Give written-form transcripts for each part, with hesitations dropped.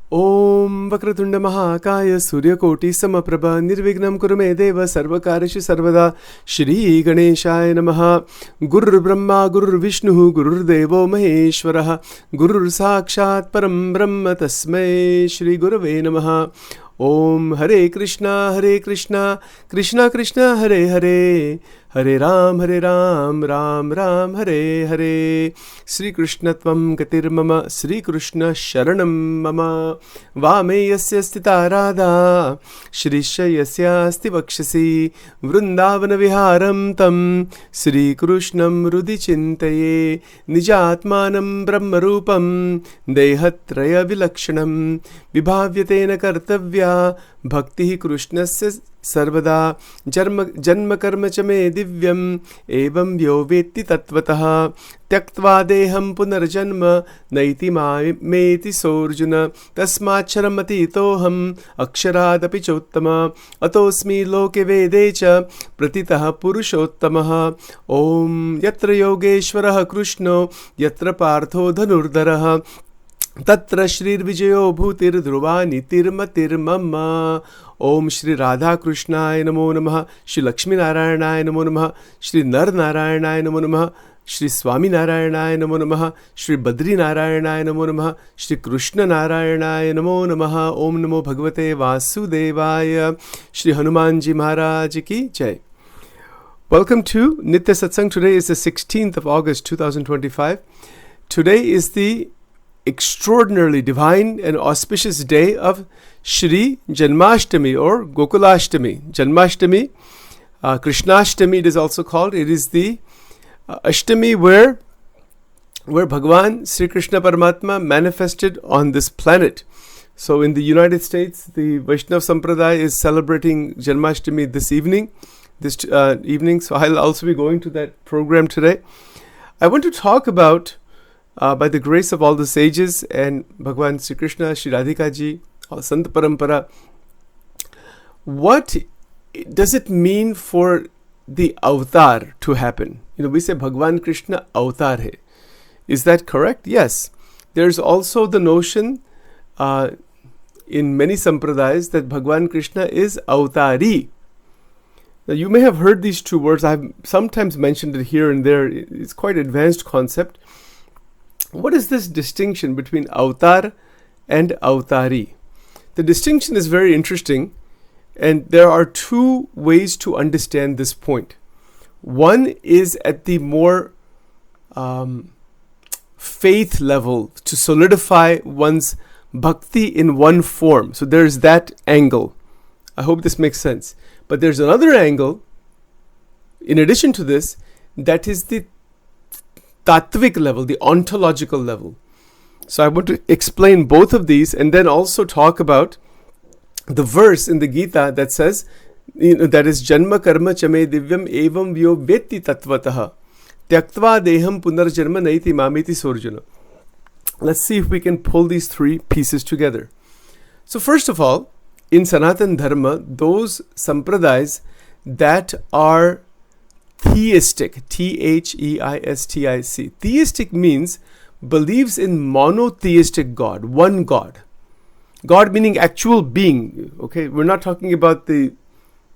Om Vakratunda Mahakaya Suryakoti Samaprabha Nirvignam Kurume Deva Sarvakarishu Sarvada Shri Ganeshaya Namaha Gurur Brahma Gurur Vishnu Gurur Devo Maheshwaraha Gurur Sakshat Param Brahma Tasmai Shri Gurave Namaha Om Hare Krishna Krishna Krishna Hare Hare Hare Ram Ram Ram Hare Hare Sri Krishna Tvam Gatir Mama Sri Krishna Sharanam Mama Vame Yasya Stita Radha Shrisha Yasya Asti Vakshasi Vrindavana Viharam Tam Sri Krishnam Rudi Chintaye Nijatmanam Brahma Rupam Dehatraya Vilakshanam Vibhavyatena Kartavya Bhakti Krishnasya Sarvada Janma Karma Chame Divyam Evam Vyoveti Tatvatah Tyaktva Deham Punarjanma Naiti Meti Sorjuna Tasmacharamati Toham Aksharadapi Chottama Atosmi Loke Vedecha Pratitaha Purushottamaha Om Yatra Yogeshwaraha Krishno Yatra Partho Dhanurdaraha Tatra Shri Vijayo Bhutir Dhruva Nitir Matir Mama Om Shri Radha Krishnaya Namo Namaha Shri Lakshmi Narayanaya Namo Namaha Shri Nar Narayanaya Namo Namaha Shri Swami Narayanaya Namo Namaha Shri Badri Narayanaya Namo Namaha Shri Krishna Narayanaya Namo Namaha Om Namo Bhagavate Vasudevaya Shri Hanumanji Maharaj Ki Jai. Welcome to Nitya Satsang. Today is the 16th of August 2025. Today is the extraordinarily divine and auspicious day of Shri Janmashtami or Gokulashtami. Janmashtami, Krishnashtami it is also called. It is the Ashtami where Bhagavan Sri Krishna Paramatma manifested on this planet. So in the United States, the Vaishnav Sampradaya is celebrating Janmashtami this evening. So I'll also be going to that program today. I want to talk about by the grace of all the sages and Bhagavan Sri Krishna, Shri Radhika Ji, Sant Parampara, what does it mean for the avatar to happen? We say Bhagavan Krishna avatar hai. Is that correct? Yes. There's also the notion in many sampradayas that Bhagavan Krishna is avatari. Now you may have heard these two words. I've sometimes mentioned it here and there. It's quite an advanced concept. What is this distinction between avatar and avatari? The distinction is very interesting, and there are two ways to understand this point. One is at the more faith level, to solidify one's bhakti in one form. So there's that angle. I hope this makes sense. But there's another angle, in addition to this, that is the Tattvik level, the ontological level. So I want to explain both of these and then also talk about the verse in the Gita that says, that is Janma Karma Chame Divyam Evam Vyo Veti Tattvataha Tyaktva Deham Punarjanma Naiti Mamiti Sorjuna. Let's see if we can pull these three pieces together. So first of all, in Sanatan Dharma, those sampradayas that are theistic, Theistic. Theistic means believes in monotheistic God, one God. God meaning actual being. Okay, we're not talking about the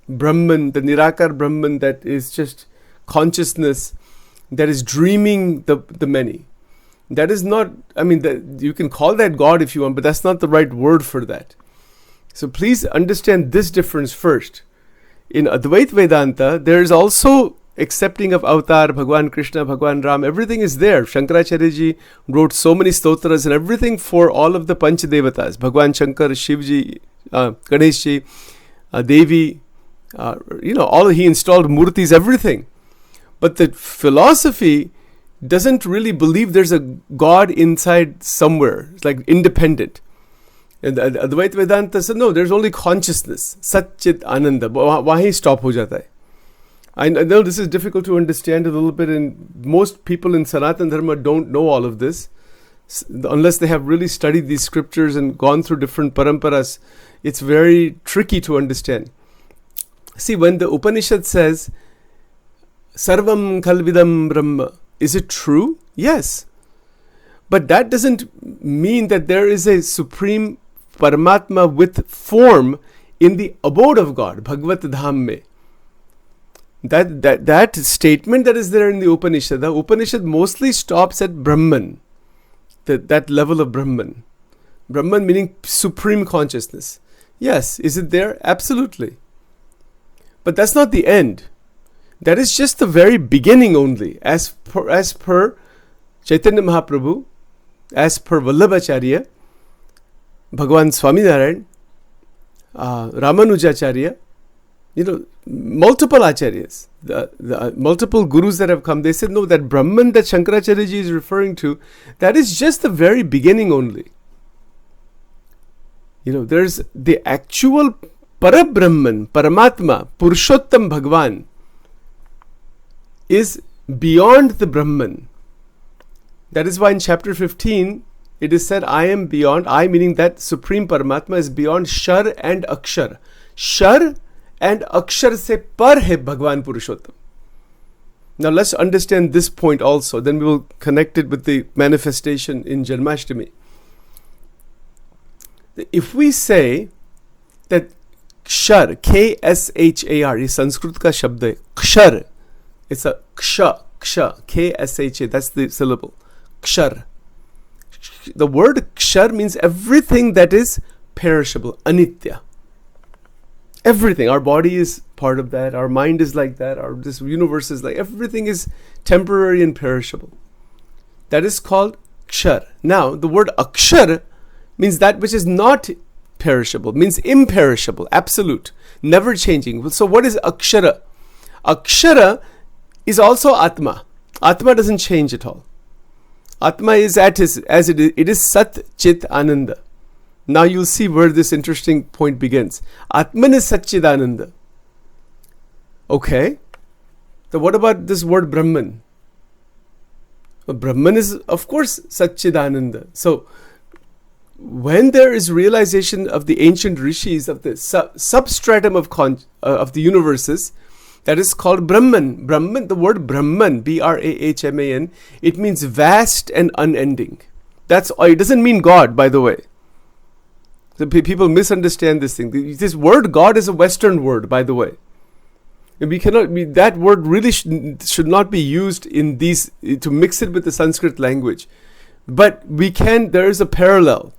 Brahman, the Nirakar Brahman that is just consciousness, that is dreaming the many. That is not, you can call that God if you want, but that's not the right word for that. So please understand this difference first. In Advaita Vedanta, there is also accepting of avatar, Bhagwan Krishna, Bhagwan Ram, everything is there. Shankaracharya ji wrote so many stotras and everything for all of the Panchadevatas. Bhagwan Shankar, Shivji, Ganesh ji, Devi, he installed murtis, everything. But the philosophy doesn't really believe there's a God inside somewhere. It's like independent. And the Advaita Vedanta said, no, there's only consciousness. Satchit Ananda. Wahi stop ho jata hai. I know this is difficult to understand a little bit, and most people in Sanatana Dharma don't know all of this. Unless they have really studied these scriptures and gone through different paramparas, it's very tricky to understand. See, when the Upanishad says, Sarvam Khalvidam Brahma, is it true? Yes. But that doesn't mean that there is a supreme Paramatma with form in the abode of God, Bhagvat Dham mein. That statement that is there in the Upanishad mostly stops at Brahman, that level of Brahman. Brahman meaning supreme consciousness. Yes, is it there? Absolutely. But that's not the end. That is just the very beginning only. As per Chaitanya Mahaprabhu, as per Vallabhacharya, Bhagavan Swaminarayan, Ramanujacharya, multiple acharyas, the multiple gurus that have come, they said, no, that Brahman that Shankaracharya ji is referring to, that is just the very beginning only. There's the actual Parabrahman, Paramatma, Purushottam Bhagwan is beyond the Brahman. That is why in chapter 15, it is said, I am beyond, I meaning that Supreme Paramatma is beyond Shar and Akshar. Shar and Akshar se par hai Bhagwan Purushottam. Now let's understand this point also, then we will connect it with the manifestation in Janmashtami. If we say that Kshar, K-S-H-A-R, is Sanskrit ka shabd hai, Kshar, it's a Ksha, K-S-H-A, that's the syllable, Kshar. The word Kshar means everything that is perishable, Anitya. Everything, our body is part of that, our mind is like that, this universe is like, everything is temporary and perishable. That is called Kshar. Now, the word Akshar means that which is not perishable, means imperishable, absolute, never changing. So what is Akshara? Akshara is also Atma. Atma doesn't change at all. Atma is as it is Sat Chit Ananda. Now you'll see where this interesting point begins. Atman is Satchidananda. Okay. So what about this word Brahman? Well, Brahman is, of course, Satchidananda. So when there is realization of the ancient rishis, of the substratum of the universes, that is called Brahman. Brahman, the word Brahman, B-R-A-H-M-A-N, it means vast and unending. That's all. It doesn't mean God, by the way. So people misunderstand this thing. This word God is a Western word, by the way. And that word really should not be used in these, to mix it with the Sanskrit language. But there is a parallel.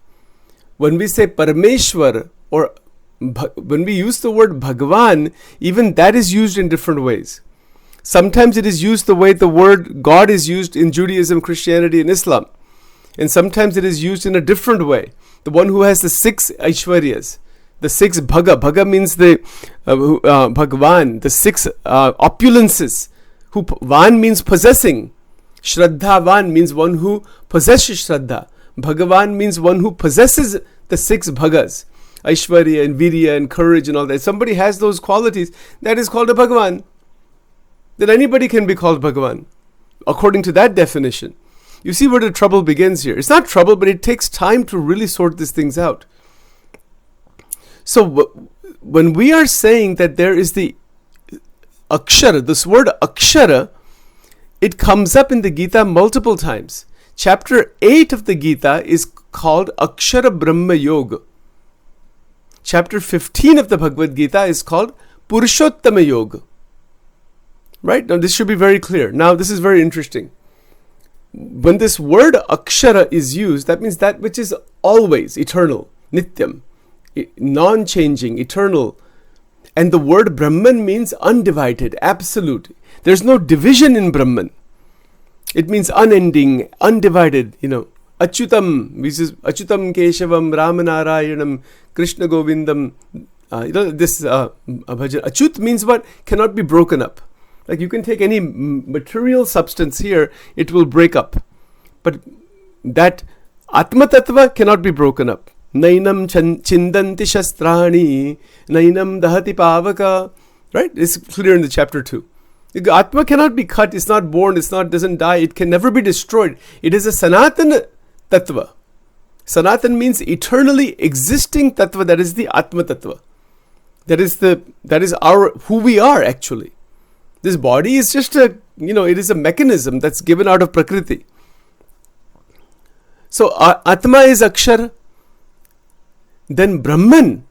When we say Parameshwar, or when we use the word Bhagwan, even that is used in different ways. Sometimes it is used the way the word God is used in Judaism, Christianity, and Islam. And sometimes it is used in a different way. The one who has the 6 Aishwaryas, the 6 Bhaga. Bhaga means the Bhagwan, the 6 opulences. Van means possessing. Shraddhavan means one who possesses Shraddha. Bhagavan means one who possesses the 6 Bhagas. Aishwarya and Virya and courage and all that. If somebody has those qualities, that is called a Bhagavan. Then anybody can be called Bhagavan, according to that definition. You see where the trouble begins here. It's not trouble, but it takes time to really sort these things out. So when we are saying that there is the Akshara, this word Akshara, it comes up in the Gita multiple times. Chapter 8 of the Gita is called Akshara Brahma Yoga. Chapter 15 of the Bhagavad Gita is called Purushottama Yoga. Right? Now this should be very clear. Now this is very interesting. When this word Akshara is used, that means that which is always eternal, Nityam, non-changing, eternal. And the word Brahman means undivided, absolute. There's no division in Brahman. It means unending, undivided, Achyutam, which is Achyutam Keshavam, Ramanarayanam, Krishna Govindam. This bhajan. Achyut means what? Cannot be broken up. Like you can take any material substance here, it will break up. But that Atma Tattva cannot be broken up. Nainam chindanti shastrani, nainam dahati pavaka. Right? It's clear in the chapter 2. Atma cannot be cut, it's not born, doesn't die, it can never be destroyed. It is a Sanatana Tattva. Sanatan means eternally existing Tattva, that is the Atma Tattva. That is who we are actually. This body is just it is a mechanism that's given out of Prakriti. So Atma is Akshar. then Brahman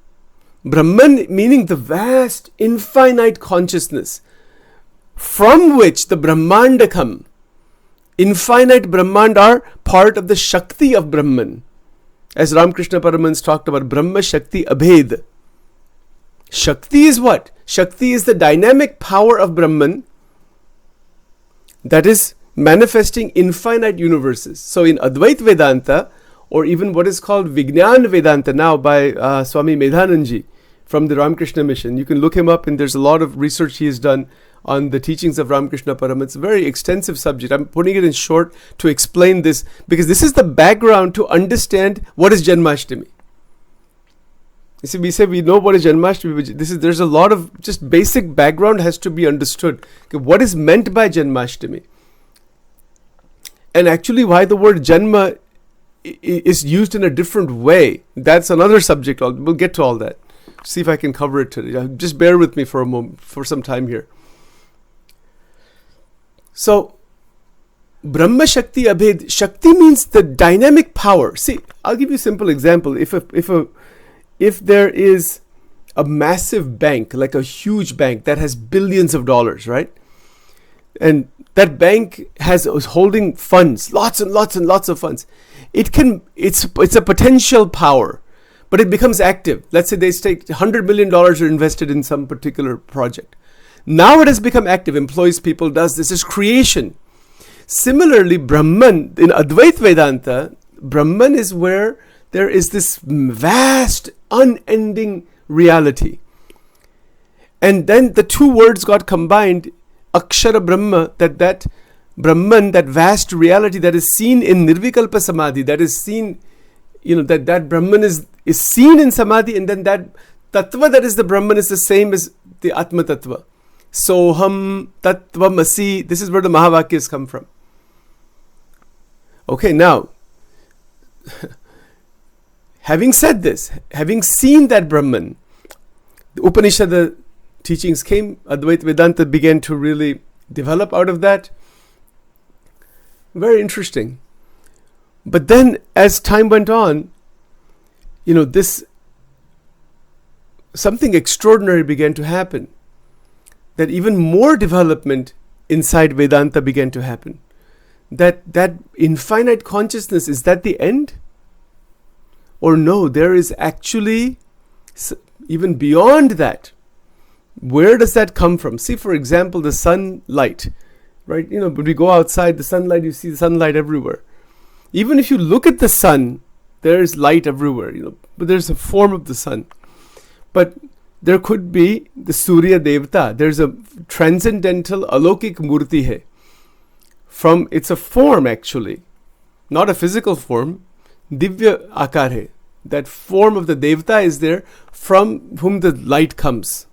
meaning the vast, infinite consciousness from which the Brahmanda come. Infinite Brahmand are part of the Shakti of Brahman. As Ramakrishna Paramans talked about, Brahma Shakti Abhed. Shakti is what? Shakti is the dynamic power of Brahman that is manifesting infinite universes. So in Advait Vedanta, or even what is called Vijnana Vedanta now by Swami Medhananji from the Ramakrishna Mission. You can look him up, and there's a lot of research he has done on the teachings of Ramakrishna Paramans. It's a very extensive subject. I'm putting it in short to explain this, because this is the background to understand what is Janmashtami. You see, we say we know what is Janmashtami, but there's a lot of just basic background has to be understood. Okay, what is meant by Janmashtami? And actually why the word Janma is used in a different way. That's another subject. We'll get to all that. See if I can cover it today. Just bear with me for a moment, for some time here. So, Brahma Shakti Abhed. Shakti means the dynamic power. See, I'll give you a simple example. If there is a massive bank, like a huge bank that has billions of dollars, right? And that bank is holding funds, lots and lots and lots of funds. It's a potential power, but it becomes active. Let's say they take $100 million are invested in some particular project. Now it has become active, employs people, does this, is creation. Similarly, Brahman, in Advait Vedanta, Brahman is where there is this vast, unending reality. And then the two words got combined, Akshara Brahma, that Brahman, that vast reality that is seen in Nirvikalpa Samadhi, that is seen, that Brahman is seen in Samadhi, and then that Tattva that is the Brahman is the same as the Atma Tattva. Soham Tattvamasi, this is where the Mahavakyas come from. Okay, now, having said this, having seen that Brahman, the Upanishad teachings came, Advaita Vedanta began to really develop out of that. Very interesting. But then as time went on, something extraordinary began to happen. That even more development inside Vedanta began to happen. That infinite consciousness, is that the end? Or no, there is actually even beyond that. Where does that come from? See, for example, the sunlight, right? When we go outside, the sunlight, you see the sunlight everywhere. Even if you look at the sun, there is light everywhere, but there's a form of the sun. But there could be the Surya Devta. There's a transcendental Alokik Murti hai. It's a form actually, not a physical form. Divya Akar hai. That form of the Devta is there from whom the light comes.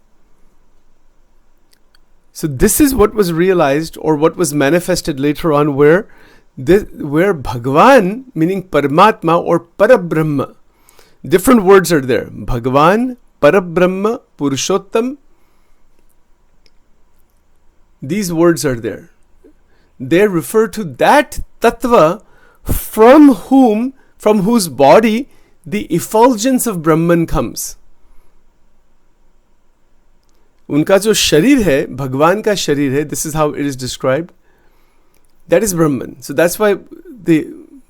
So this is what was realized or what was manifested later on, where Bhagavan, meaning Paramatma or Parabrahma, different words are there. Bhagavan, Parabrahma, Purushottam. These words are there. They refer to that Tattva from whose body the effulgence of Brahman comes. उनका जो शरीर है, भगवान का शरीर है, this is how it is described, that is Brahman. So that's why the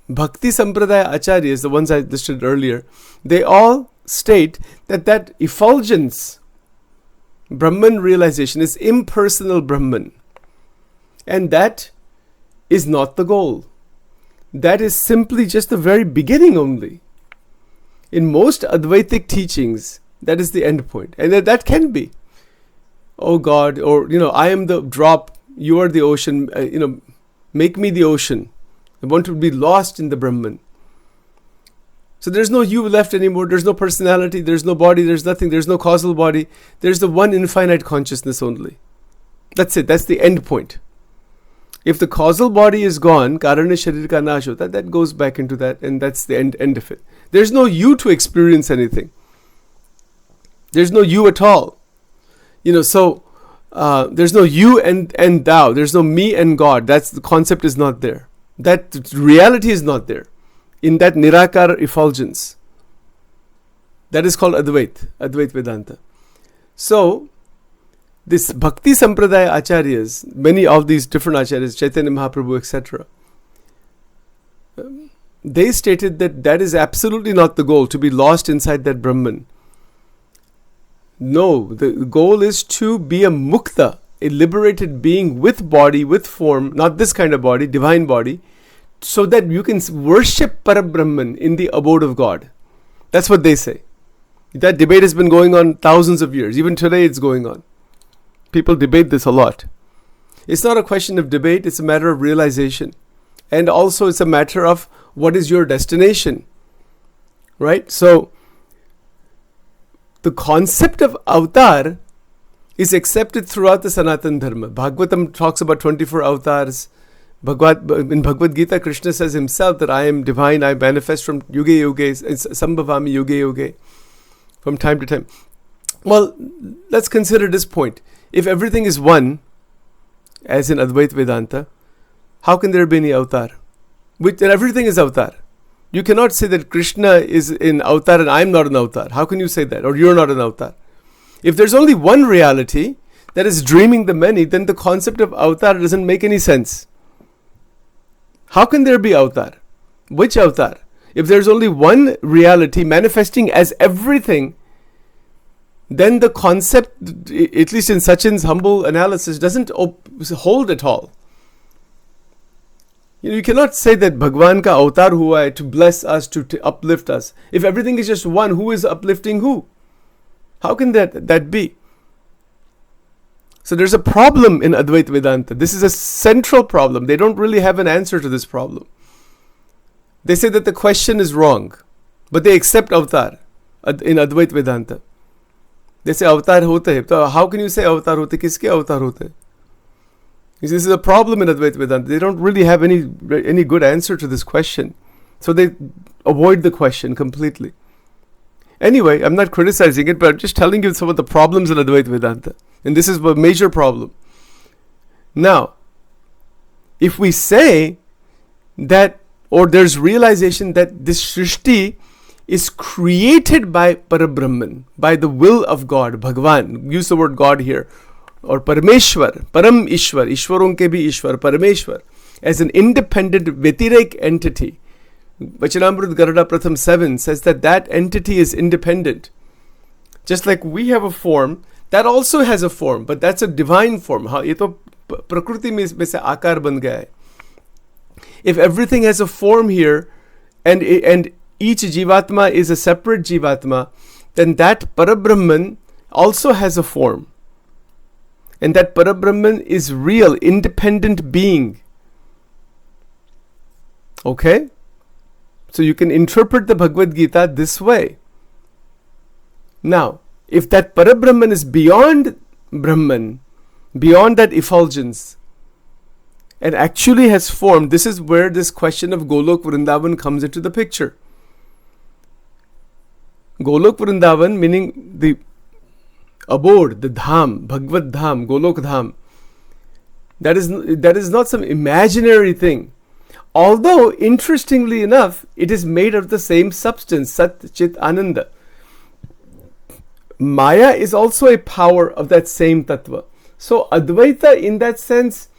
Bhakti Sampradaya Acharyas, the ones I listed earlier, they all state that effulgence, Brahman realization, is impersonal Brahman. And that is not the goal. That is simply just the very beginning only. In most Advaitic teachings, that is the end point. And that can be, oh God, or, I am the drop, you are the ocean, make me the ocean. I want to be lost in the Brahman. So there's no you left anymore, there's no personality, there's no body, there's nothing, there's no causal body, there's the one infinite consciousness only. That's it, that's the end point. If the causal body is gone, karana sharir ka nash hota, that goes back into that, and that's the end of it. There's no you to experience anything. There's no you at all. So there's no you and thou. There's no me and God. That's the concept is not there. That reality is not there. In that nirakar effulgence, That is called Advait Vedanta. So, this Bhakti Sampradaya Acharyas, many of these different Acharyas, Chaitanya Mahaprabhu, etc., they stated that that is absolutely not the goal, to be lost inside that Brahman. No, the goal is to be a mukta, a liberated being with body, with form, not this kind of body, divine body, so that you can worship Parabrahman in the abode of God. That's what they say. That debate has been going on thousands of years. Even today it's going on. People debate this a lot. It's not a question of debate, it's a matter of realization. And also it's a matter of what is your destination. Right? So, the concept of avatar is accepted throughout the Sanatana Dharma. Bhagavatam talks about 24 avatars. In Bhagavad Gita, Krishna says himself that I am divine, I manifest from yuge yuge, sambhavami yuge yuge, from time to time. Well, let's consider this point. If everything is one, as in Advait Vedanta, how can there be any avatar? Everything is avatar. You cannot say that Krishna is in avatar and I am not an avatar. How can you say that? Or you're not an avatar? If there's only one reality that is dreaming the many, then the concept of avatar doesn't make any sense. How can there be avatar? Which avatar? If there's only one reality manifesting as everything, then the concept, at least in Sachin's humble analysis, doesn't hold at all. You cannot say that Bhagwan ka avatar hua hai to bless us, to uplift us. If everything is just one, who is uplifting who? How can that be? So there's a problem in Advait Vedanta. This is a central problem. They don't really have an answer to this problem. They say that the question is wrong, but they accept avatar in Advait Vedanta. They say avatar hote hai. So how can you say avatar hote? Kiske avatar hote? This is a problem in Advait Vedanta. They don't really have any good answer to this question. So they avoid the question completely. Anyway, I'm not criticizing it, but I'm just telling you some of the problems in Advait Vedanta. And this is a major problem. Now, if we say that, or there's realization that this Srishti is created by Parabrahman, by the will of God, Bhagwan, use the word God here, or Parameshwar, Param Ishwar, Ishwaron ke bhi Ishwar, Parameshwar, as an independent Vyatirek entity. Vachanamrut Garada Pratham 7 says that entity is independent. Just like we have a form, that also has a form, but that's a divine form. Ye to Prakriti mein se akar ban gaya hai. If everything has a form here, and each Jivatma is a separate Jivatma, then that Parabrahman also has a form. And that Parabrahman is real, independent being. Okay? So you can interpret the Bhagavad Gita this way. Now, if that Parabrahman is beyond Brahman, beyond that effulgence, and actually has formed, this is where this question of Golok Vrindavan comes into the picture. Golok Vrindavan meaning the abode, the dham, Bhagavad dham, Golok dham. That is not some imaginary thing. Although, interestingly enough, it is made of the same substance, Sat Chit Ananda. Maya is also a power of that same tattva. So, Advaita in that sense,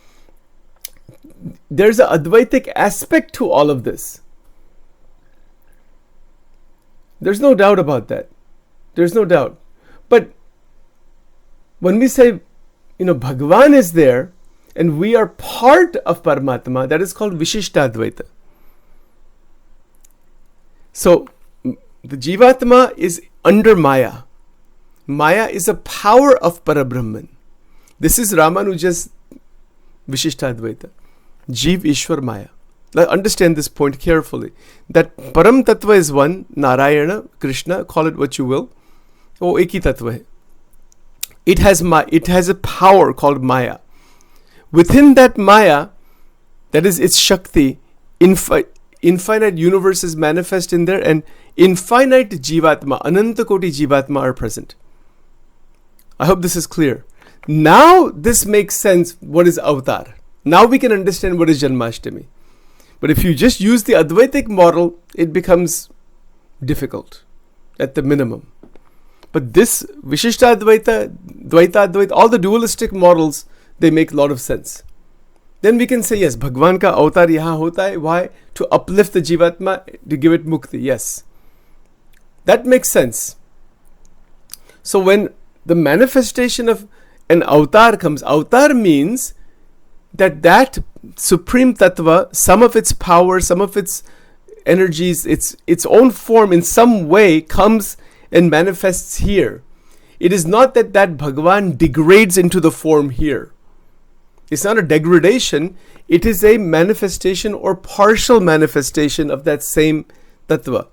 there's an Advaitic aspect to all of this. There's no doubt about that. There's no doubt. But when we say, Bhagavan is there, and we are part of Paramatma, that is called Vishishta Advaita. So, the Jivatma is under Maya. Maya is a power of Parabrahman. This is Ramanuja's Vishishta Advaita. Jeev Ishwar Maya. Now, understand this point carefully. That Param Tattva is one, Narayana, Krishna, call it what you will. Oh, Eki Tattva hai. It has a power called Maya. Within that Maya, that is its Shakti, infinite universes manifest in there, and infinite Jivatma, Ananta Koti Jivatma are present. I hope this is clear. Now this makes sense what is avatar. Now we can understand what is Janmashtami. But if you just use the Advaitic model, it becomes difficult. at the minimum. But this Vishishtadvaita, Dvaitadvaita, all the dualistic models, they make a lot of sense. Then we can say, yes, Bhagwan ka avatar yahan hota hai. Why? To uplift the Jivatma, to give it mukti. Yes. That makes sense. So when the manifestation of an avatar comes, avatar means that supreme tattva, some of its power, some of its energies, its own form in some way comes and manifests here. It is not that Bhagavan degrades into the form here. It's not a degradation. It is a manifestation or partial manifestation of that same tattva.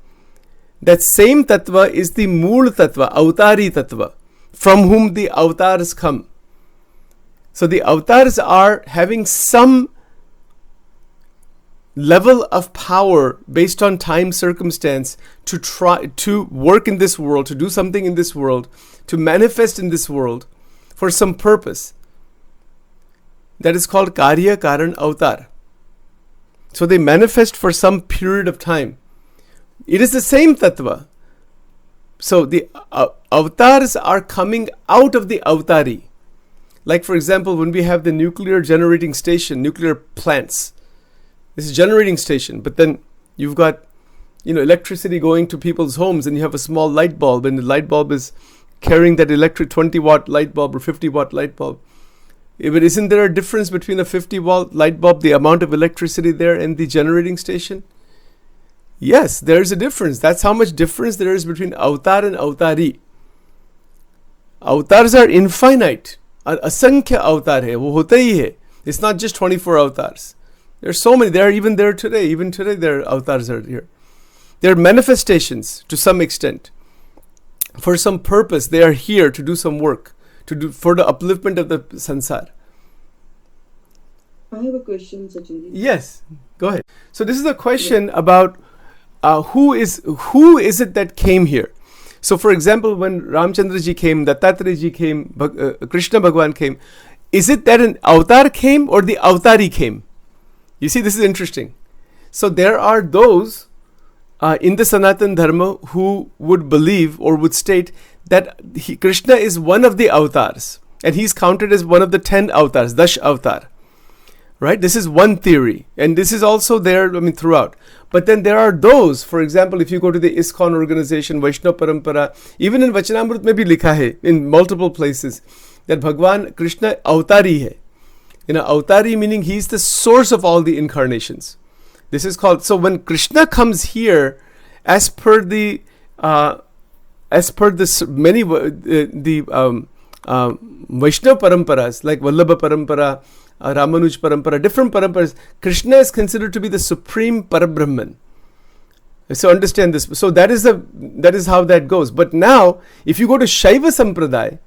That same tattva is the mool tattva, avatari tattva, from whom the avatars come. So the avatars are having some level of power based on time circumstance to try to work in this world, to do something in this world, to manifest in this world for some purpose. That is called Karya Karan Avatar. So they manifest for some period of time. It is the same tattva. So the avatars are coming out of the avatari. Like for example, when we have the nuclear generating station, nuclear plants, this is generating station, but then you've got electricity going to people's homes, and you have a small light bulb, and the light bulb is carrying that electric 20-watt light bulb or 50-watt light bulb. But isn't there a difference between a 50-watt light bulb, the amount of electricity there, and the generating station? Yes, there is a difference. That's how much difference there is between avatar and avatari. Avatars are infinite. Asankhya avatar hai, wo hota hi hai. It's not just 24 avatars. There are so many. They are even there today. Even today, their avatars are here. They are manifestations to some extent. For some purpose, they are here to do some work, for the upliftment of the sansar. I have a question, Sachin. Yes, go ahead. So this is a question about who is it that came here. So for example, when Ramchandra ji came, Dattatreya ji came, Krishna Bhagwan came, is it that an avatar came or the avatari came? You see, this is interesting. So there are those in the Sanatan Dharma who would believe or would state that Krishna is one of the avatars, and he's counted as one of the 10 avatars, Dash avatar. Right? This is one theory, and this is also there, throughout. But then there are those, for example, if you go to the ISKCON organization, Vaishnava Parampara, even in Vachanamrut mein bhi likha hai, in multiple places, that Bhagwan Krishna avatari hai. Avatari meaning he's the source of all the incarnations. This is called, so when Krishna comes here, as per the many Vaishnava Paramparas, like Vallabha Parampara, Ramanuj Parampara, different paramparas, Krishna is considered to be the supreme Parabrahman. So understand this. So that is how that goes. But now, if you go to Shaiva Sampradaya,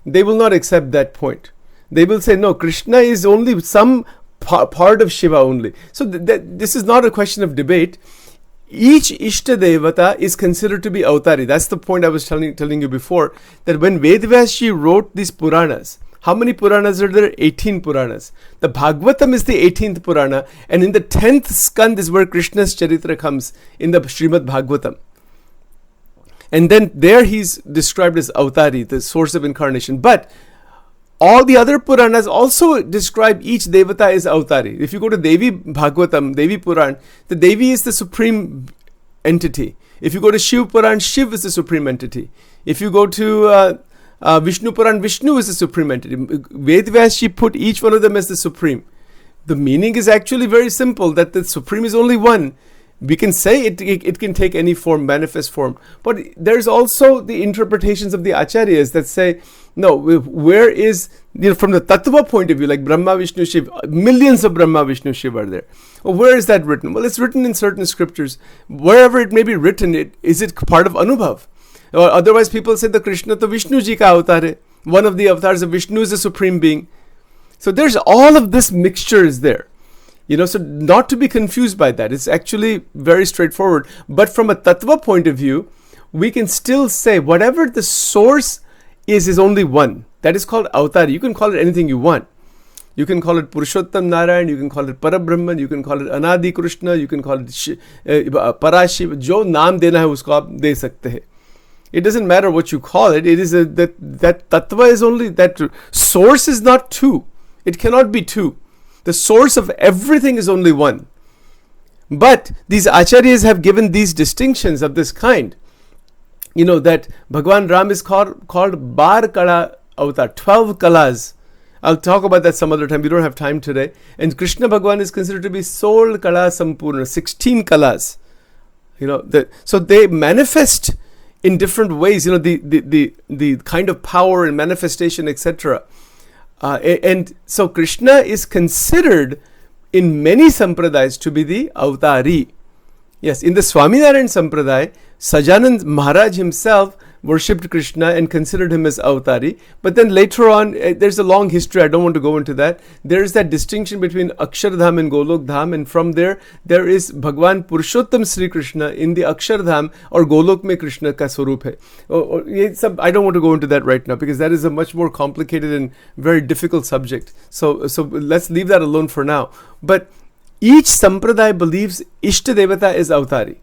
they will not accept that point. They will say, no, Krishna is only some part of Shiva only. So this is not a question of debate. Each Ishta Devata is considered to be avatari. That's the point I was telling you before, that when Vedvyasaji wrote these Puranas, how many Puranas are there? 18 Puranas. The Bhagavatam is the 18th Purana, and in the 10th Skand is where Krishna's Charitra comes in the Srimad Bhagavatam. And then there he's described as avatari, the source of incarnation. But all the other Puranas also describe each Devata as avatari. If you go to Devi Bhagavatam, Devi Puran, the Devi is the supreme entity. If you go to Shiv Puran, Shiv is the supreme entity. If you go to Vishnu Puran, Vishnu is the supreme entity. Vedvyasaji put each one of them as the supreme. The meaning is actually very simple, that the supreme is only one. We can say it can take any form, manifest form. But there's also the interpretations of the Acharyas that say, no, where is, from the Tattva point of view, like Brahma, Vishnu, Shiv, millions of Brahma, Vishnu, Shiv are there. Well, where is that written? Well, it's written in certain scriptures. Wherever it may be written, is it part of Anubhav? Or otherwise people say the Krishna to Vishnu ji ka avatar hai. One of the avatars of Vishnu is the supreme being. So there's all of this mixture is there. So not to be confused by that. It's actually very straightforward. But from a tattva point of view, we can still say whatever the source is only one. That is called avatar. You can call it anything you want. You can call it Purushottam Narayan, you can call it Parabrahman, you can call it Anadi Krishna, you can call it Parashiv. Jo naam dena hai usko aap de sakte hai. It doesn't matter what you call it. It is that tattva is only, that source is not two. It cannot be two. The source of everything is only one. But these acharyas have given these distinctions of this kind. That Bhagwan Ram is called Bar Kala Avatar, 12 Kalas. I'll talk about that some other time. We don't have time today. And Krishna Bhagwan is considered to be Sol Kala Sampurna, 16 Kalas. So they manifest in different ways, the kind of power and manifestation, etc. And so Krishna is considered in many sampradayas to be the Avatari. Yes, in the Swaminarayan Sampradaya, Sajanand Maharaj himself worshipped Krishna and considered him as Avatari. But then later on, there's a long history, I don't want to go into that. There is that distinction between Akshardham and Golok Dham, and from there is Bhagwan Purushottam Sri Krishna in the Akshardham or Golok mein Krishna ka swarup hai. I don't want to go into that right now because that is a much more complicated and very difficult subject. So let's leave that alone for now. But each sampradaya believes Ishta Devata is Avatari.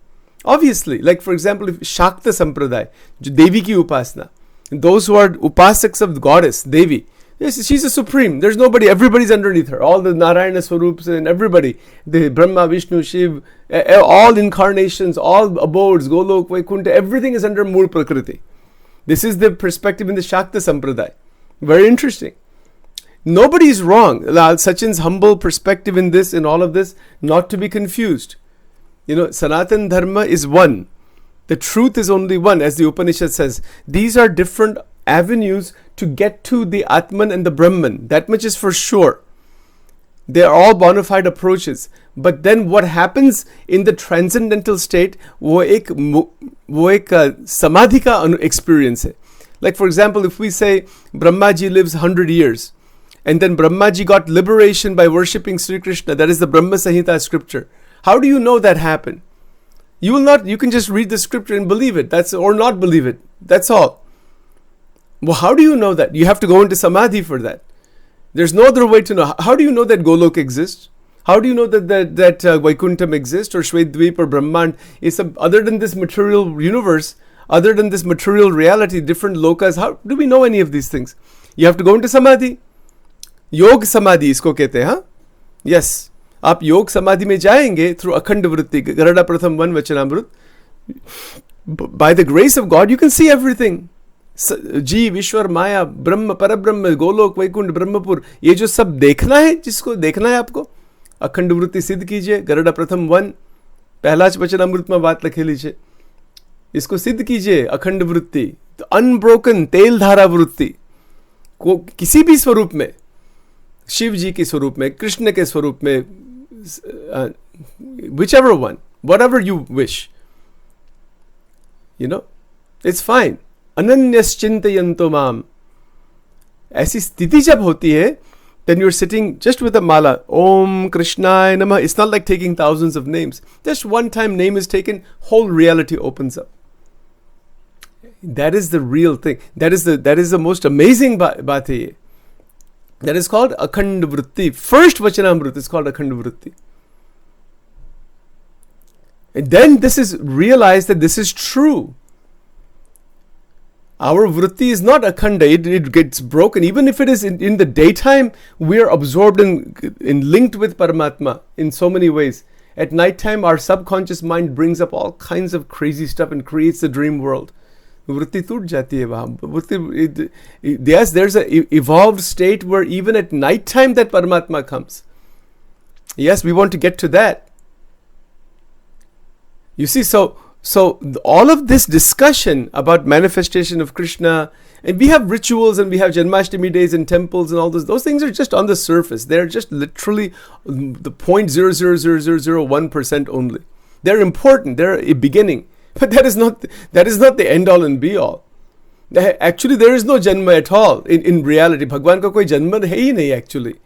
Obviously, like for example, if Shakta Sampradaya, Devi ki Upasana, those who are Upasaks of the goddess, Devi, yes, she's a supreme. There's nobody, everybody's underneath her. All the Narayana Swarups and everybody, the Brahma, Vishnu, Shiv, all incarnations, all abodes, Golok, Vaikuntha, everything is under Mool Prakriti. This is the perspective in the Shakta Sampradaya. Very interesting. Nobody is wrong. Sachin's humble perspective in this, in all of this, not to be confused. Sanatan Dharma is one. The truth is only one, as the Upanishad says. These are different avenues to get to the Atman and the Brahman. That much is for sure. They are all bona fide approaches. But then what happens in the transcendental state, wo ek samadhi ka experience hai. Like for example, if we say Brahmaji lives 100 years, and then Brahmaji got liberation by worshipping Sri Krishna, that is the Brahma Samhita scripture. How do you know that happened? You will not, you can just read the scripture and believe it, or not believe it. That's all. Well, how do you know that? You have to go into samadhi for that. There's no other way to know. How do you know that Golok exists? How do you know that Vaikuntham exists, or Shvedvip or Brahman is other than this material universe, other than this material reality, different lokas? How do we know any of these things? You have to go into samadhi. Yog samadhi isko kehte hain, huh? Yes. आप योग समाधि में जाएंगे through अखंड वृत्ति, गरुड़ा प्रथम 1 वचनामृत. By the grace of God, you can see everything. जीव, ईश्वर, माया, ब्रह्म, परब्रह्म, गोलोक, वैकुंठ, ब्रह्मपुर, ये जो सब देखना है, जिसको देखना है आपको, अखंड वृत्ति सिद्ध कीजिए. गरुड़ा प्रथम 1 पहला वचनामृत में बात लिखे लीजिए. इसको सिद्ध कीजिए, अखंड वृत्ति, तो अनब्रोकन तेल धारा वृत्ति को किसी भी स्वरूप में, शिव जी के स्वरूप में, कृष्ण के स्वरूप में, whichever one, whatever you wish, it's fine. Ananyaschintayanto mam. ऐसी स्थिति जब होती है, then you're sitting just with a mala, Om Krishnaya Namah. It's not like taking thousands of names. Just one time name is taken, whole reality opens up. That is the real thing. That is the most amazing baat hai. That is called Akhand Vritti. First Vachanamrut is called Akhand Vritti. And then this is realized that this is true. Our vritti is not akhanda, it gets broken. Even if it is in the daytime, we are absorbed and linked with Paramatma in so many ways. At night time, our subconscious mind brings up all kinds of crazy stuff and creates the dream world. Vritti toot jati hai wahan. Yes, there's an evolved state where even at night time that Paramatma comes. Yes, we want to get to that. You see, so all of this discussion about manifestation of Krishna, and we have rituals and we have Janmashtami days in temples and all those things are just on the surface. They're just literally the 0.00001% only. They're important. They're a beginning. But that is not the end all and be all. Actually, there is no Janma at all in reality. Bhagwan ka koi Janma hai hi nahi actually.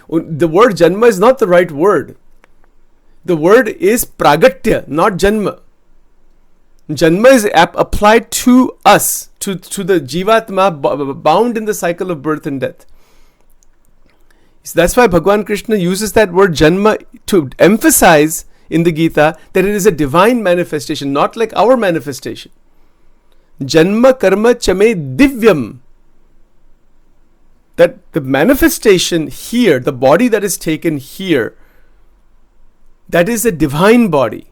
The word Janma is not the right word. The word is Pragatya, not Janma. Janma is applied to us, to the Jivatma bound in the cycle of birth and death. So that's why Bhagwan Krishna uses that word Janma to emphasize in the Gita that it is a divine manifestation, not like our manifestation. Janma karma chame divyam. That the manifestation here, the body that is taken here, that is a divine body.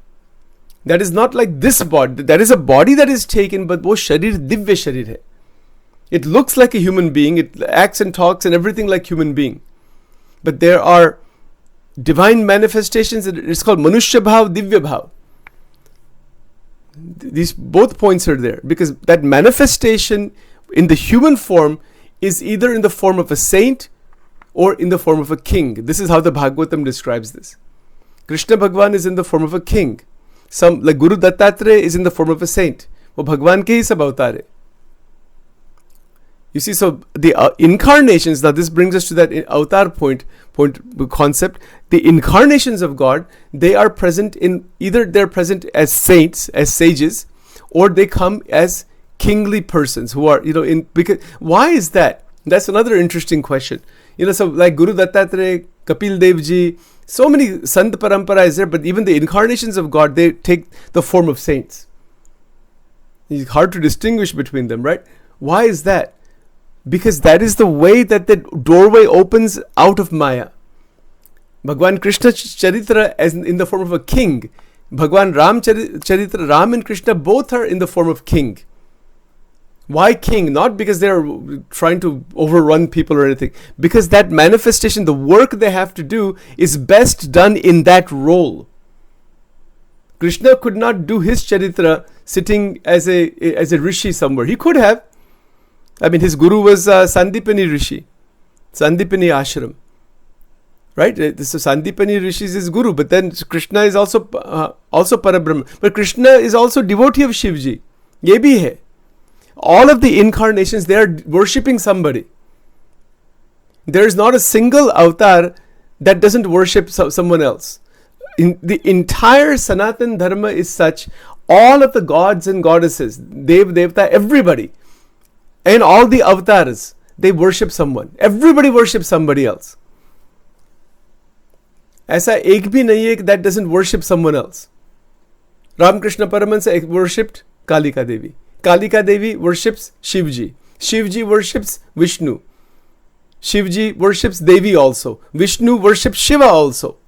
That is not like this body. There is a body that is taken, but wo sharir divya sharir hai. It looks like a human being. It acts and talks and everything like human being. But there are divine manifestations. It's called Manushya Bhav, Divya Bhav. These both points are there because that manifestation in the human form is either in the form of a saint or in the form of a king. This is how the Bhagavatam describes this. Krishna Bhagwan is in the form of a king. Some like Guru Dattatreya is in the form of a saint. वो भगवान के ही सब अवतार है. You see, so the incarnations, now this brings us to that avatar point concept. The incarnations of God, they are present in, either they're present as saints, as sages, or they come as kingly persons who are, because, why is that? That's another interesting question. So like Guru Dattatreya, Kapil Dev Ji, so many Sant Parampara is there, but even the incarnations of God, they take the form of saints. It's hard to distinguish between them, right? Why is that? Because that is the way that the doorway opens out of Maya. Bhagwan Krishna Charitra as in the form of a king. Bhagwan Ram Charitra, Ram and Krishna both are in the form of king. Why king? Not because they're trying to overrun people or anything. Because that manifestation, the work they have to do is best done in that role. Krishna could not do his Charitra sitting as a rishi somewhere. He could have. I mean, his guru was Sandipani Rishi, Sandipani Ashram, right? So Sandipani Rishi is his guru, but then Krishna is also Parabrahma. But Krishna is also devotee of Shivji. Ye bhi hai. All of the incarnations, they are worshipping somebody. There is not a single avatar that doesn't worship someone else. In the entire Sanatan Dharma is such, all of the gods and goddesses, Dev, Devta, everybody, and all the avatars, they worship someone. Everybody worships somebody else. ऐसा एक भी नहीं है that doesn't worship someone else. Ramakrishna Paramahansa worshipped Kalika Devi. Kalika Devi worships Shivji. Shivji worships Vishnu. Shivji worships Devi also. Vishnu worships Shiva also.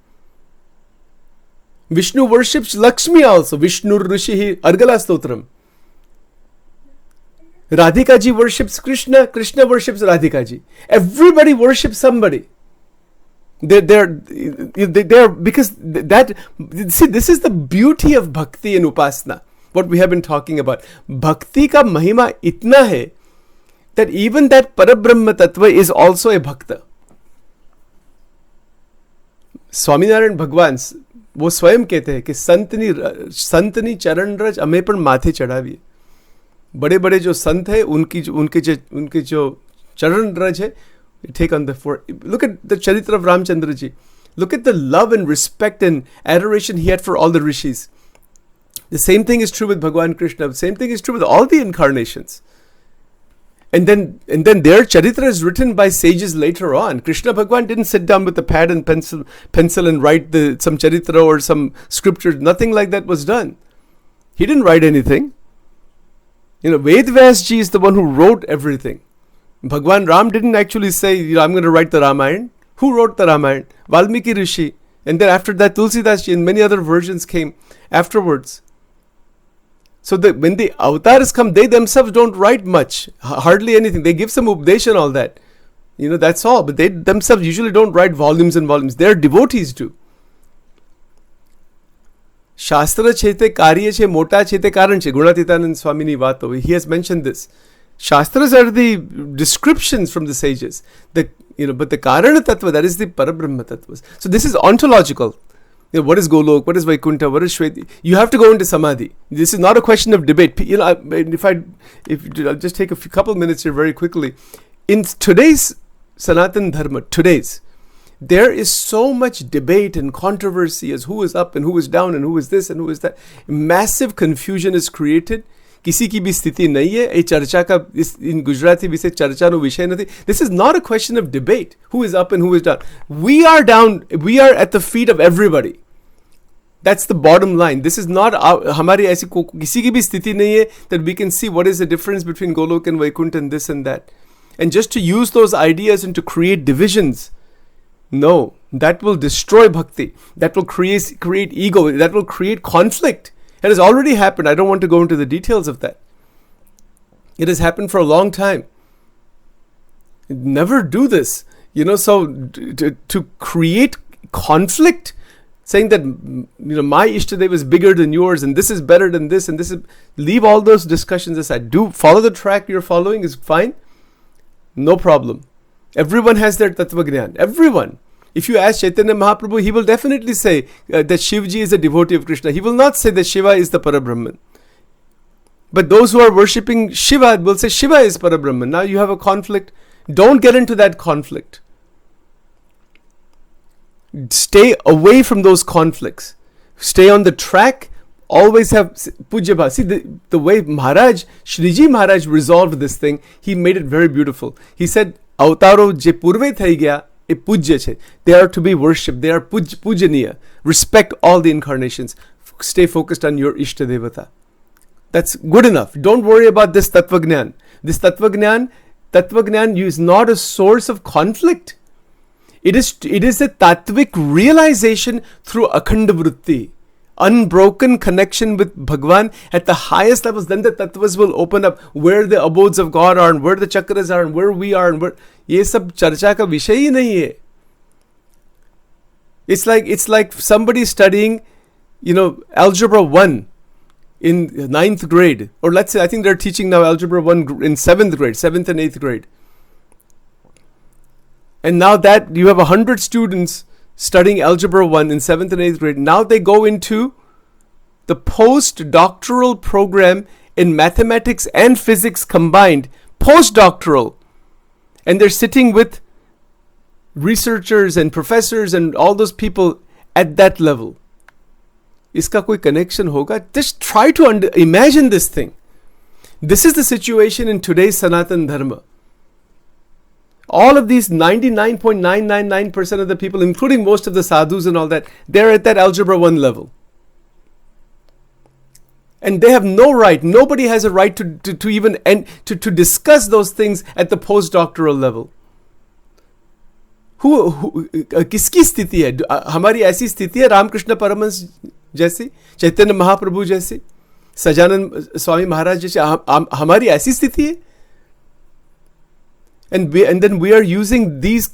Vishnu worships Lakshmi also. Vishnu Rishihi Argala Stotram. Radhika ji worships Krishna. Krishna worships Radhika ji. Everybody worships somebody. They're because that, see, this is the beauty of bhakti and upasana. What we have been talking about. Bhakti ka mahima itna hai that even that Parabrahma Tattva is also a bhakta. Swaminarayan Bhagwan वो स्वयं कहते हैं कि संतनी चरण रज हमें पर माथे चढ़ाविए. बड़े बड़े जो संत है उनके जो चरण रज है, take on the four. Look at the Charitra of Ramchandra ji. Look at the love and respect and adoration he had for all the rishis. The same thing is true with Bhagwan Krishna. The same thing is true with all the incarnations. And then their Charitra is written by sages later on. Krishna Bhagwan didn't sit down with a pad and pencil and write some Charitra or some scripture. Nothing like that was done. He didn't write anything. Vedvyas ji is the one who wrote everything. Bhagwan Ram didn't actually say, I'm going to write the Ramayana. Who wrote the Ramayana? Valmiki Rishi. And then after that, Tulsidas ji and many other versions came afterwards. So when the avatars come, they themselves don't write much, hardly anything. They give some updesh and all that. That's all. But they themselves usually don't write volumes and volumes. Their devotees do. Shastra chete karya che mota chete karan che. Gunatitanand Swamini Vato. He has mentioned this. Shastras are the descriptions from the sages. But the Karana Tattva, that is the Parabrahma Tattva. So this is ontological. What is Golok? What is Vaikuntha? What is Shweti? You have to go into Samadhi. This is not a question of debate. I'll just take a couple minutes here very quickly. In today's Sanatan Dharma, there is so much debate and controversy as who is up and who is down and who is this and who is that. Massive confusion is created. किसी की भी स्थिति नहीं है ये चर्चा का इन गुजराती विषय चर्चा नो विषय नहीं. This is not a question of debate. Who is up and who is down? We are down. We are at the feet of everybody. That's the bottom line. This is not हमारी ऐसी किसी की भी स्थिति नहीं है that we can see what is the difference between Golok and Vaikuntha and this and that. And just to use those ideas and to create divisions, no, that will destroy bhakti. That will create ego. That will create conflict. It has already happened. I don't want to go into the details of that. It has happened for a long time. Never do this. So to create conflict, saying that my Ishtadev is bigger than yours and this is better than this and this is, leave all those discussions aside. Do follow the track you're following is fine. No problem. Everyone has their Tattva Gyan. Everyone. If you ask Chaitanya Mahaprabhu, he will definitely say that Shivji is a devotee of Krishna. He will not say that Shiva is the Parabrahman. But those who are worshipping Shiva will say Shiva is Parabrahman. Now you have a conflict. Don't get into that conflict. Stay away from those conflicts. Stay on the track. Always have Puja Bhava. See the way Shriji Maharaj resolved this thing, he made it very beautiful. He said, Avtaro je purve thai gaya, e pujya che. They are to be worshipped. They are pujaniya. Respect all the incarnations. Stay focused on your Ishta Devata. That's good enough. Don't worry about this Tattva Gyan. This Tattva Gyan is not a source of conflict. It is a Tattvic realization through Akhanda Vritti. Unbroken connection with Bhagwan at the highest levels. Then the tattvas will open up where the abodes of God are and where the chakras are and where we are and where. ये सब चर्चा का विषय ही नहीं है. It's like somebody studying, algebra 1 in 9th grade, or let's say I think they're teaching now algebra 1 in 7th grade, 7th and 8th grade. And now that you have 100 students studying algebra 1 in 7th and 8th grade, now they go into the postdoctoral program in mathematics and physics combined, postdoctoral. And they're sitting with researchers and professors and all those people at that level. Iska koi connection hoga? Just try to imagine this thing. This is the situation in today's Sanatan Dharma. All of these 99.999% of the people, including most of the sadhus and all that, they're at that algebra 1 level. And they have no right, nobody has a right to even to discuss those things at the postdoctoral level. किसकी स्थिति है? हमारी ऐसी स्थिति है रामकृष्ण परमहंस जैसी, चैतन्य महाप्रभु जैसी, सजानंद स्वामी महाराज जैसे, हमारी ऐसी स्थिति है. And then we are using these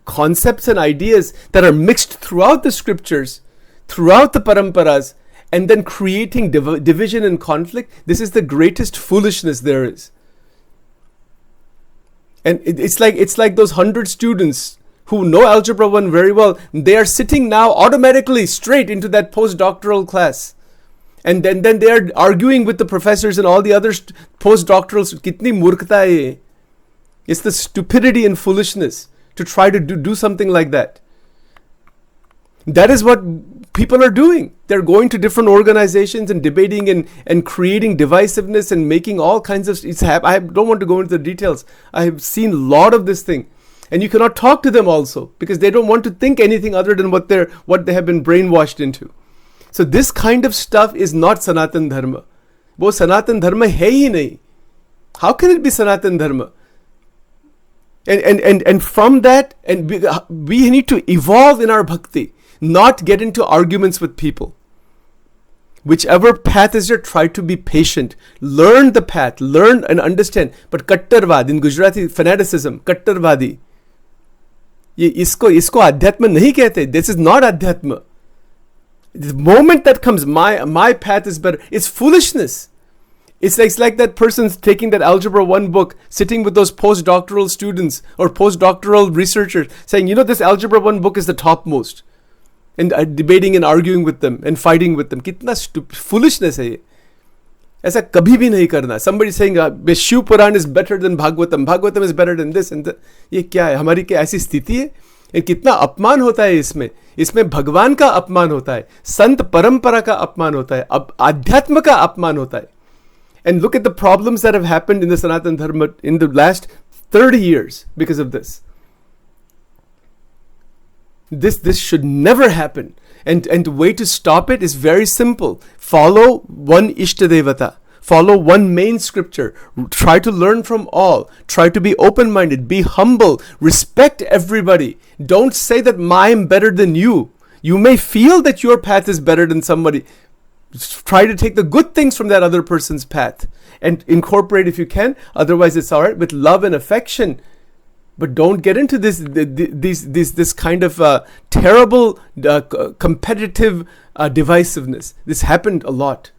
concepts and ideas that are mixed throughout the scriptures, throughout the paramparas, and then creating division and conflict. This is the greatest foolishness there is. And it's like those 100 students who know algebra 1 very well. They are sitting now automatically straight into that postdoctoral class. And then they are arguing with the professors and all the other postdoctorals. Kitni murkhta hai ye? It's the stupidity and foolishness to try to do something like that. That is what people are doing. They're going to different organizations and debating and creating divisiveness and making all kinds of... I don't want to go into the details. I have seen a lot of this thing. And you cannot talk to them also because they don't want to think anything other than what they have been brainwashed into. So this kind of stuff is not Sanatan Dharma. वो Sanatan Dharma है ही नहीं. How can it be Sanatan Dharma? And from that, and we need to evolve in our bhakti, not get into arguments with people. Whichever path is there, try to be patient. Learn the path, learn and understand. But Kattarvad, in Gujarati fanaticism, Kattarvadi, इसको अध्यात्म नहीं कहते. This is not adhyatma. The moment that comes, my path is better, it's foolishness. It's like that person taking that algebra 1 book, sitting with those postdoctoral students or postdoctoral researchers, saying, this algebra 1 book is the topmost, and debating and arguing with them and fighting with them. Kitna foolishness hai ye. ऐसा कभी भी नहीं करना. Somebody saying Shiv Puran is better than Bhagavatam is better than this and that. ये क्या है? हमारी क्या ऐसी स्थिति है? ये कितना अपमान होता है इसमें भगवान का अपमान होता है, संत परंपरा का अपमान होता है, आध्यात्म का अपमान होता है. And look at the problems that have happened in the Sanatan Dharma in the last 30 years because of this. This should never happen. And the way to stop it is very simple. Follow one Ishtadevata. Follow one main scripture. Try to learn from all. Try to be open-minded. Be humble. Respect everybody. Don't say that I am better than you. You may feel that your path is better than somebody. Try to take the good things from that other person's path and incorporate if you can. Otherwise, it's all right with love and affection. But don't get into this kind of terrible competitive divisiveness. This happened a lot.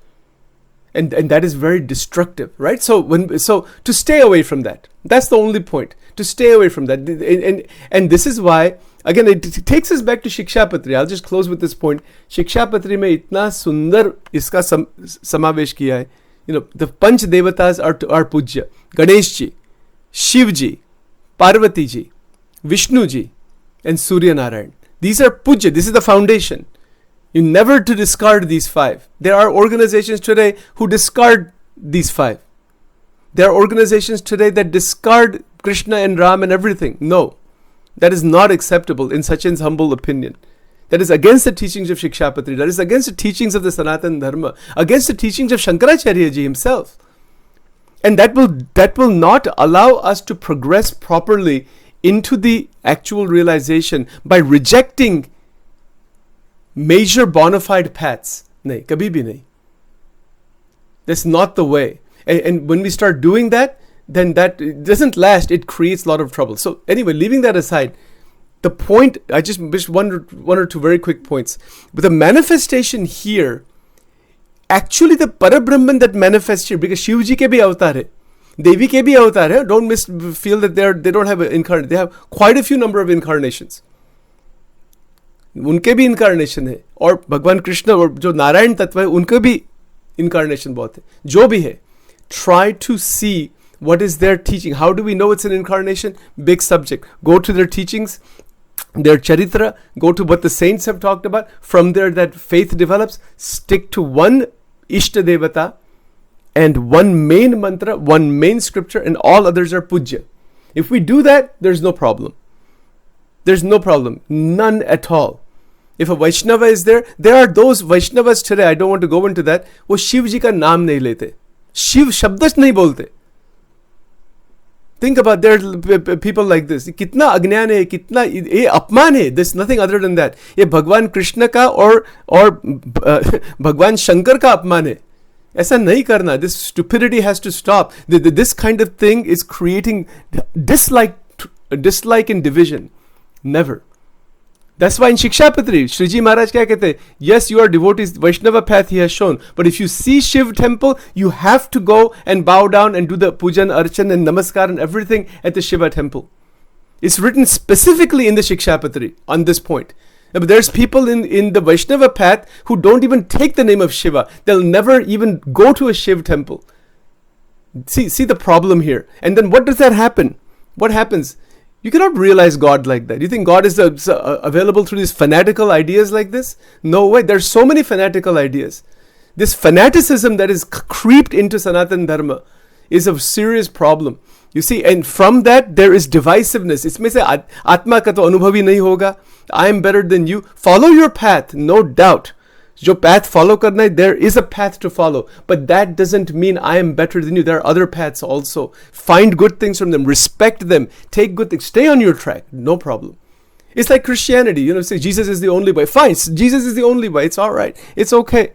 And that is very destructive, right? So to stay away from that. That's the only point. To stay away from that. And this is why, again, it takes us back to Shikshapatri. I'll just close with this point. Shikshapatri mein itna sundar iska samavesh kiya hai. You know, the Panch Devatas are Pujya. Ganesh ji, Shiv ji, Parvati ji, Vishnu ji, and Surya Narayan. These are Pujya. This is the foundation. You never to discard these five. There are organizations today who discard these five. There are organizations today that discard Krishna and Ram and everything. No, that is not acceptable in Sachin's humble opinion. That is against the teachings of Shikshapatri. That is against the teachings of the Sanatana Dharma. Against the teachings of Shankaracharya ji himself. And that will not allow us to progress properly into the actual realization by rejecting major bona fide paths. Nahi, kabhi bhi nahi. That's not the way. And when we start doing that, then that it doesn't last. It creates a lot of trouble. So anyway, leaving that aside, the point, I just one or two very quick points. But the manifestation here, actually the Parabrahman that manifests here, because Shivji ke bhi avatar hai, Devi ke bhi avatar hai, don't feel that they don't have an incarnate. They have quite a few number of incarnations. उनके भी incarnation है और भगवान कृष्ण और जो नारायण तत्व है उनके भी इनकारनेशन बहुत है. जो भी है, try to see what is their teaching. How do we know it's an incarnation? Big subject. Go to their teachings, their charitra, go to what the saints have talked about. From there that faith develops. Stick to one Ishta Devata and one main mantra, one main scripture, and all others are pujya. If we do that, there's no problem. There's no problem. None at all. If a Vaishnava is there are those Vaishnavas today, I don't want to go into that, वो शिव जी का नाम नहीं लेते. शिव शब्द नहीं बोलते. Think about there are people like this. कितना अज्ञान है, कितना ये अपमान है. There's nothing other than that. ये भगवान कृष्ण का और भगवान शंकर का अपमान है. ऐसा नहीं करना. This stupidity has to stop. This kind of thing is creating dislike and division. Never. That's why in Shikshapatri, Shriji Maharaj kya kehte, yes, you are devotees, Vaishnava path he has shown, but if you see Shiv temple, you have to go and bow down and do the pujan, archan and namaskar and everything at the Shiva temple. It's written specifically in the Shikshapatri on this point. But there's people in the Vaishnava path who don't even take the name of Shiva. They'll never even go to a Shiv temple. See the problem here. And then what does that happen? What happens? You cannot realize God like that. You think God is available through these fanatical ideas like this? No way. There's so many fanatical ideas. This fanaticism that is creeped into Sanatana Dharma is a serious problem. You see, and from that there is divisiveness. इसमें से आत्मा का तो अनुभव ही नहीं होगा. I am better than you. Follow your path, no doubt. जो path follow करना है, there is a path to follow. But that doesn't mean I am better than you. There are other paths also. Find good things from them. Respect them. Take good things. Stay on your track. No problem. It's like Christianity. You know, say Jesus is the only way. Fine. Jesus is the only way. It's all right. It's okay.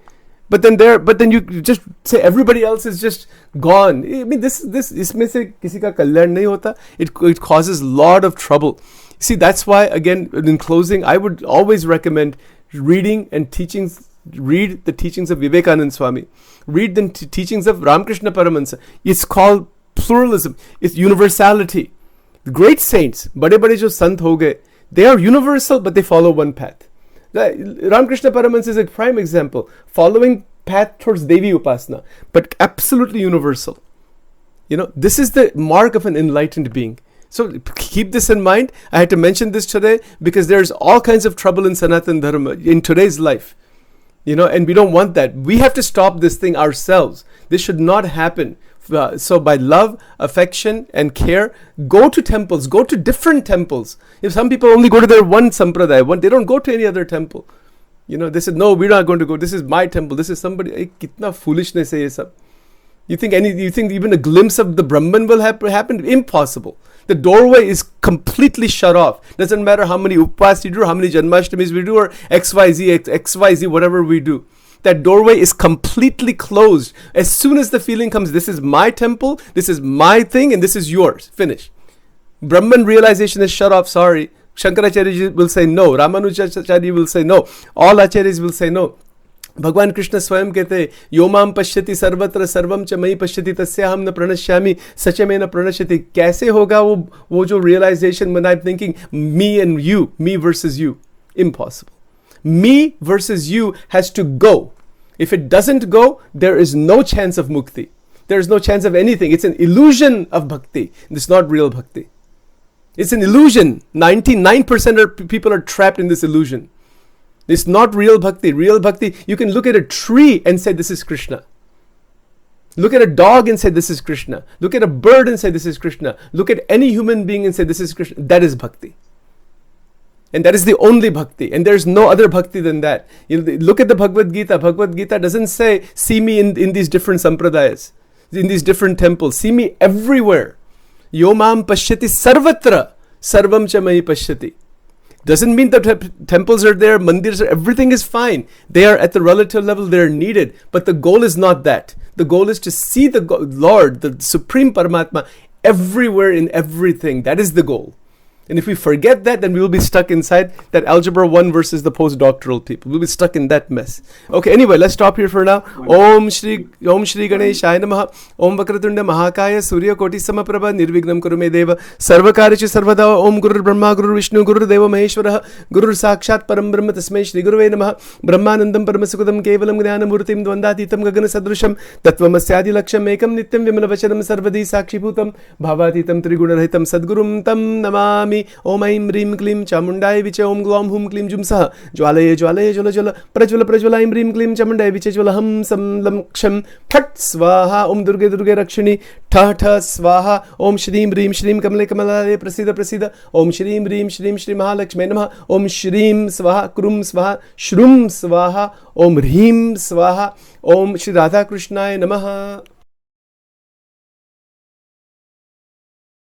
But then you just say everybody else is just gone. I mean, इसमें से किसी का कल्याण नहीं होता. It causes a lot of trouble. See, that's why, again, in closing, I would always recommend reading and teachings. Read the teachings of Vivekananda Swami. Read the teachings of Ramakrishna Paramahansa. It's called pluralism. It's universality. The great saints, bade jo sant ho gaye, they are universal, but they follow one path. Ramakrishna Paramahansa is a prime example. Following path towards Devi Upasana, but absolutely universal. You know, this is the mark of an enlightened being. So keep this in mind. I had to mention this today because there's all kinds of trouble in Sanatana Dharma in today's life. You know, and we don't want that. We have to stop this thing ourselves. This should not happen. So by love, affection, and care, go to temples, go to different temples. If some people only go to their one sampradaya, they don't go to any other temple. They said, no, we're not going to go. This is my temple. This is somebody. Kitna foolishness hai ye sab. You think even a glimpse of the Brahman will happen? Impossible. The doorway is completely shut off. Doesn't matter how many upvas you do, how many Janmashtamis we do, or XYZ, whatever we do. That doorway is completely closed. As soon as the feeling comes, this is my temple, this is my thing, and this is yours. Finish. Brahman realization is shut off. Sorry. Shankaracharya will say no. Ramanujacharya will say no. All acharyas will say no. भगवान कृष्ण स्वयं कहते हैं योमाम पश्यति सर्वत्र सर्वम च मयि पश्यति तस्याहम न प्रणश्यामि सच में न प्रणश्यति. कैसे होगा वो जो realization when I'm thinking me and you, me versus you? Impossible. Me versus you has to go. If it doesn't go, there is no chance of mukti. There is no chance of anything. It's an illusion of bhakti. It's not real bhakti. It's an illusion. 99% of people are trapped in this illusion. It's not real bhakti. Real bhakti, you can look at a tree and say, this is Krishna. Look at a dog and say, this is Krishna. Look at a bird and say, this is Krishna. Look at any human being and say, this is Krishna. That is bhakti. And that is the only bhakti. And there's no other bhakti than that. Look at the Bhagavad Gita. Bhagavad Gita doesn't say, see me in these different sampradayas, in these different temples. See me everywhere. Yomam pashyati sarvatra, sarvam cha mahi pashyati. Doesn't mean that temples are there, mandirs are, everything is fine. They are at the relative level, they are needed. But the goal is not that. The goal is to see the Lord, the Supreme Paramatma, everywhere in everything. That is the goal. And if we forget that, then we will be stuck inside that Algebra 1 versus the postdoctoral people. We'll be stuck in that mess. Okay, anyway, let's stop here for now. Om Shri Ganeshaya Namaha. Om Vakratunda Mahakaya Surya Koti Samaprabha Nirvignam Kurume Deva Sarvakarichu Sarvada. Om Guru Brahma Guru Vishnu Guru Deva Maheshwara Guru Sakshat Param Brahma Tasmai Shri Guruve Namaha. Brahmanandam Paramasukudam Kevalam Jnanamurtim Dvandatitam Gagana Sadrusham Tattvamasyadi Laksham Ekam Nityam Vimalavachanam Sarvadi Sakshibhutam Bhavatitam Trigunahitam Sadgurum Tam Namami. Om Aim Rim Klim Chamundai Viche Om Glom Hum Klim Jumsa Jwalaye Jwala Jwala Prajwala Im Rim Klim Chamundai Viche Jwala Hum Sam Lam Ksham Phat Swaha Om Durge Rakshini Tha Swaha Om Shrim Rim Shrim Kamale Kamalale Prasida Om Shrim Rim Shrim Shri Mahalakshmi Namaha Om Shrim Swaha Krum Swaha Shrum Swaha Om Hrim Swaha Om Shri Radha Krishnaya Namaha.